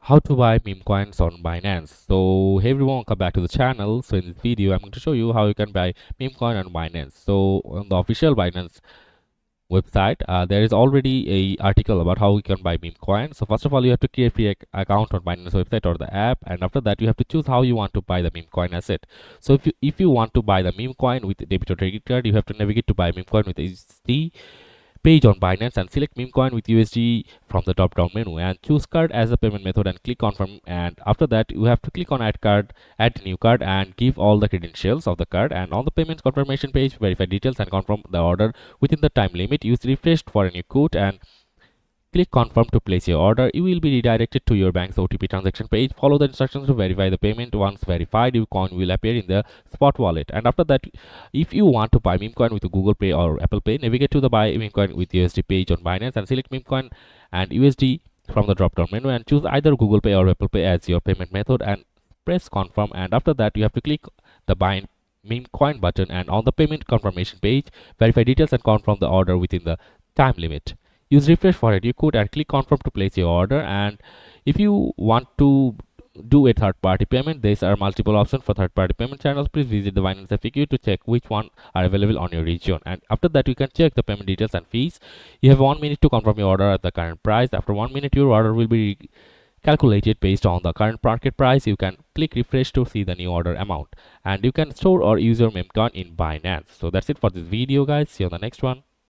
How to buy meme coins on Binance. So hey everyone, welcome back to the channel. So in this video I'm going to show you how you can buy meme coin on Binance. So on the official Binance website, there is already a article about how you can buy meme coin. So first of all, you have to create a free account on Binance website or the app, and after that you have to choose how you want to buy the meme coin asset. So if you want to buy the meme coin with debit or credit card, you have to navigate to buy meme coin with HSD page on Binance and select meme coin with USD from the drop down menu and choose card as a payment method and click confirm. And after that you have to click on add card, add new card, and give all the credentials of the card. And on the payment confirmation page, verify details and confirm the order within the time limit. Use refresh for a new code and click confirm to place your order. You will be redirected to your bank's OTP transaction page. Follow the instructions to verify the payment. Once verified, your coin will appear in the spot wallet. And after that, if you want to buy meme coin with Google Pay or Apple Pay, navigate to the buy meme coin with USD page on Binance and select meme coin and USD from the drop down menu and choose either Google Pay or Apple Pay as your payment method and press confirm. And after that, you have to click the buy meme coin button, and on the payment confirmation page, verify details and confirm the order within the time limit. Use refresh for a new code and click confirm to place your order. And if you want to do a third-party payment, there are multiple options for third-party payment channels. Please visit the Binance FAQ to check which one are available on your region. And after that, you can check the payment details and fees. You have 1 minute to confirm your order at the current price. After 1 minute, your order will be calculated based on the current market price. You can click refresh to see the new order amount, and you can store or use your meme coin in Binance. So that's it for this video, guys. See you on the next one.